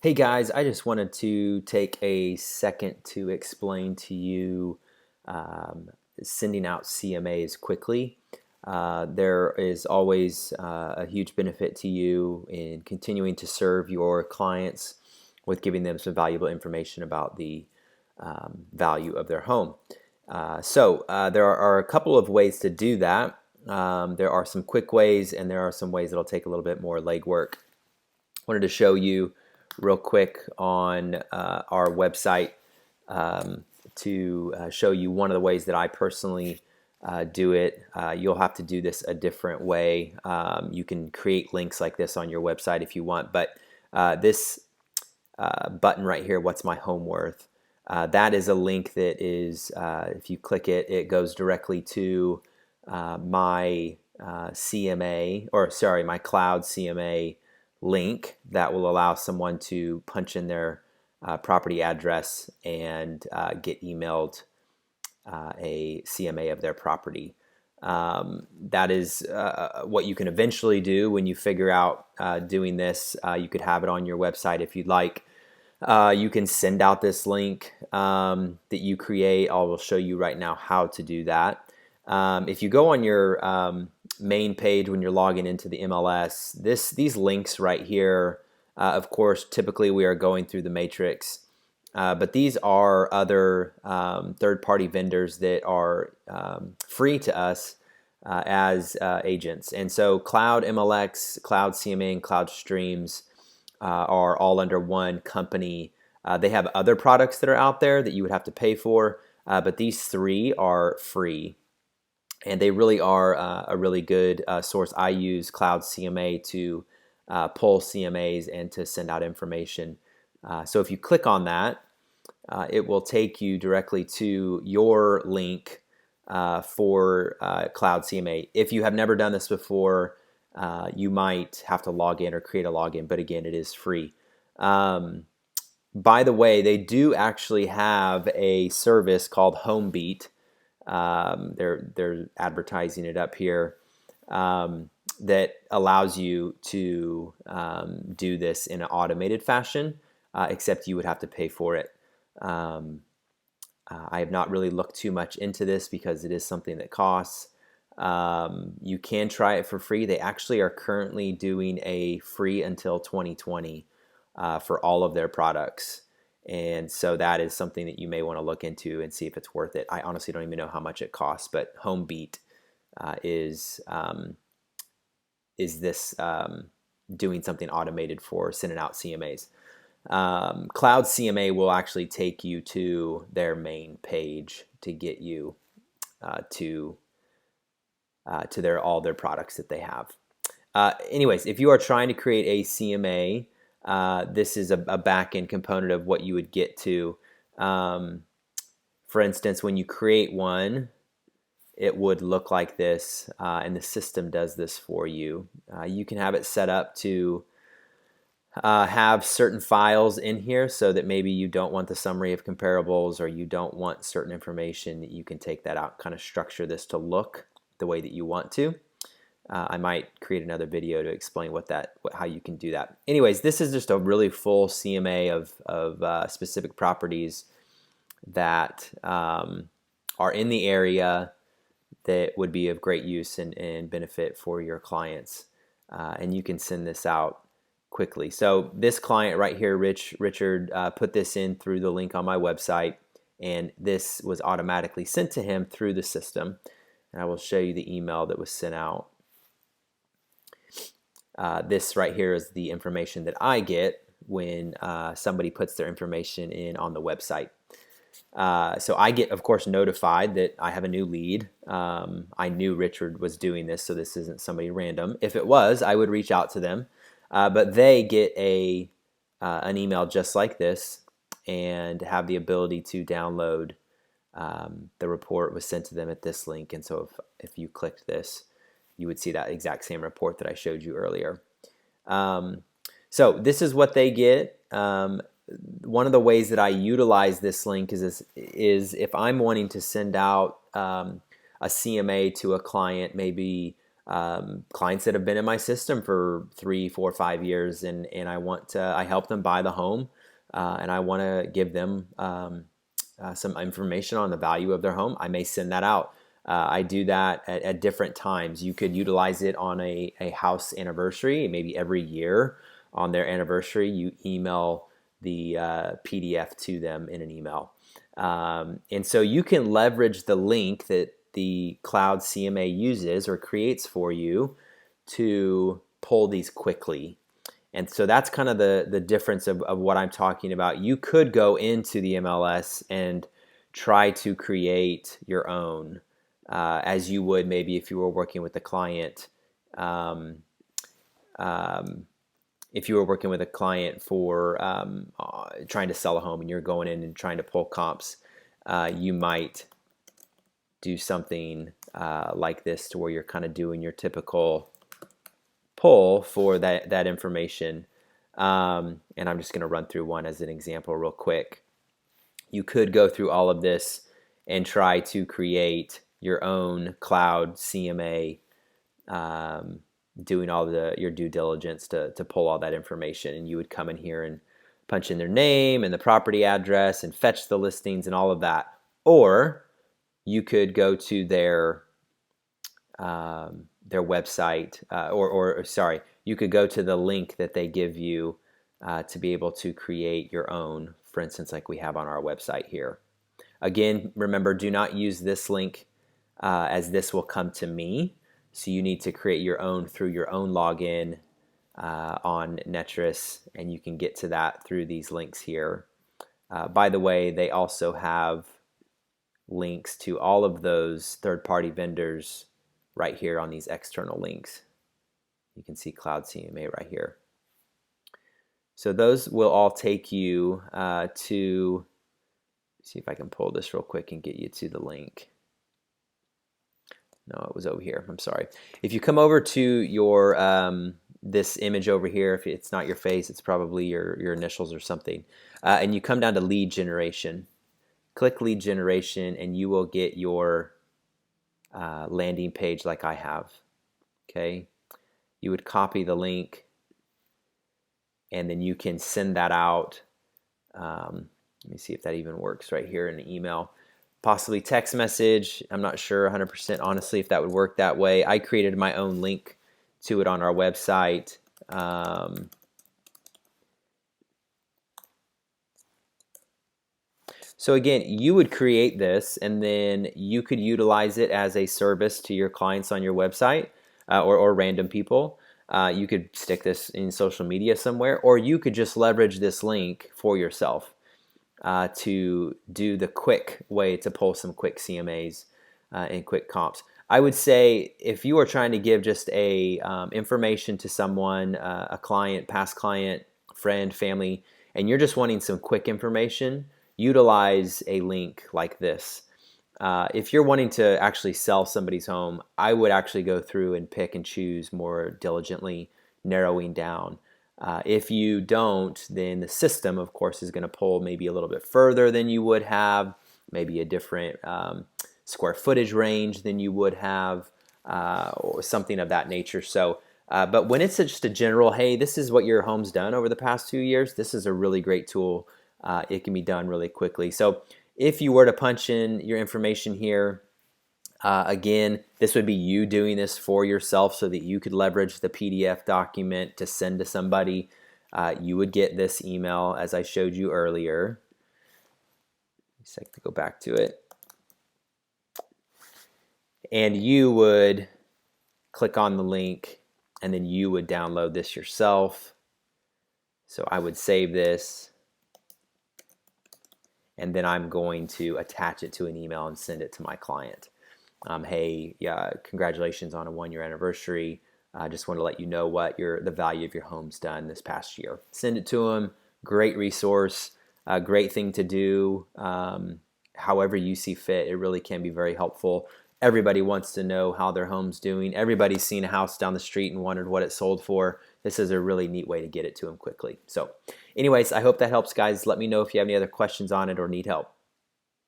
Hey guys, I just wanted to take a second to explain to you um, sending out CMAs quickly. There is always a huge benefit to you in continuing to serve your clients with giving them some valuable information about the value of their home. There are a couple of ways to do that. There are some quick ways, and there are some ways that'll take a little bit more legwork. Wanted to show you real quick on our website to show you one of the ways that I personally do it. You'll have to do this a different way. You can create links like this on your website if you want, but this button right here, what's my home worth? That is a link that is, if you click it, it goes directly to my CMA, or sorry, my Cloud CMA link that will allow someone to punch in their property address and get emailed a CMA of their property. That is what you can eventually do when you figure out doing this. You could have it on your website if you'd like. You can send out this link that you create. I will show you right now how to do that. If you go on your main page when you're logging into the MLS, these links right here, of course, typically we are going through the matrix, but these are other third-party vendors that are free to us as agents. And so Cloud MLX, Cloud CMA, and Cloud Streams are all under one company. They have other products that are out there that you would have to pay for, but these three are free. And they really are a really good source. I use Cloud CMA to pull CMAs and to send out information. So if you click on that, it will take you directly to your link for Cloud CMA. If you have never done this before, you might have to log in or create a login, but again, it is free. By the way, they do actually have a service called HomeBeat. They're advertising it up here, that allows you to do this in an automated fashion, except you would have to pay for it. I have not really looked too much into this because it is something that costs. You can try it for free. They actually are currently doing a free until 2020 for all of their products. And so that is something that you may want to look into and see if it's worth it. I honestly don't even know how much it costs, but HomeBeat is this doing something automated for sending out CMAs. Cloud CMA will actually take you to their main page to get you to all their products that they have. Anyways, if you are trying to create a CMA, this is a back-end component of what you would get to. For instance, when you create one, it would look like this, and the system does this for you. You can have it set up to have certain files in here so that maybe you don't want the summary of comparables, or you don't want certain information. You can take that out, kind of structure this to look the way that you want to. I might create another video to explain how you can do that. Anyways, this is just a really full CMA of specific properties that are in the area that would be of great use and benefit for your clients. And you can send this out quickly. So this client right here, Richard, put this in through the link on my website, and this was automatically sent to him through the system. And I will show you the email that was sent out. This right here is the information that I get when somebody puts their information in on the website. So I get, of course, notified that I have a new lead. I knew Richard was doing this, so this isn't somebody random. If it was, I would reach out to them. But they get an email just like this and have the ability to download the report was sent to them at this link. And so if you clicked this, you would see that exact same report that I showed you earlier. So this is what they get. One of the ways that I utilize this link is if I'm wanting to send out a CMA to a client maybe clients that have been in my system for 3, 4, 5 years, and I help them buy the home, and I want to give them some information on the value of their home. I may send that out. I do that at different times. You could utilize it on a house anniversary, maybe every year on their anniversary. You email the PDF to them in an email. And so you can leverage the link that the Cloud CMA uses or creates for you to pull these quickly. And so that's kind of the difference of what I'm talking about. You could go into the MLS and try to create your own, as you would maybe if you were working with a client. If you were working with a client for trying to sell a home and you're going in and trying to pull comps, you might do something like this to where you're kind of doing your typical pull for that information. And I'm just going to run through one as an example real quick. You could go through all of this and try to create your own Cloud CMA, doing all your due diligence to pull all that information. And you would come in here and punch in their name and the property address and fetch the listings and all of that. Or you could go to their website, you could go to the link that they give you to be able to create your own, for instance, like we have on our website here. Again, remember, do not use this link as this will come to me. So you need to create your own through your own login on Netris, and you can get to that through these links here. By the way, they also have links to all of those third-party vendors right here on these external links. You can see Cloud CMA right here. So those will all take you to, see if I can pull this real quick and get you to the link. No, it was over here. I'm sorry. If you come over to your this image over here, if it's not your face, it's probably your initials or something, and you come down to lead generation. Click lead generation, and you will get your landing page like I have. Okay, you would copy the link, and then you can send that out. Let me see if that even works right here in the email. Possibly text message. I'm not sure 100% honestly if that would work that way. I created my own link to it on our website. So again, you would create this, and then you could utilize it as a service to your clients on your website or random people. You could stick this in social media somewhere, or you could just leverage this link for yourself to do the quick way to pull some quick CMAs and quick comps. I would say if you are trying to give just a information to someone, a client, past client, friend, family, and you're just wanting some quick information, utilize a link like this. If you're wanting to actually sell somebody's home, I would actually go through and pick and choose more diligently, narrowing down. If you don't, then the system, of course, is going to pull maybe a little bit further than you would have, maybe a different square footage range than you would have, or something of that nature. So, but when it's just a general, hey, this is what your home's done over the past 2 years, this is a really great tool. It can be done really quickly. So if you were to punch in your information here, again, this would be you doing this for yourself so that you could leverage the PDF document to send to somebody. You would get this email as I showed you earlier. Just like to go back to it. And you would click on the link, and then you would download this yourself. So I would save this, and then I'm going to attach it to an email and send it to my client. Hey, yeah, congratulations on a 1-year anniversary. I just want to let you know what the value of your home's done this past year. Send it to them. Great resource, great thing to do. However you see fit, it really can be very helpful. Everybody wants to know how their home's doing. Everybody's seen a house down the street and wondered what it sold for. This is a really neat way to get it to them quickly. So anyways, I hope that helps, guys. Let me know if you have any other questions on it or need help.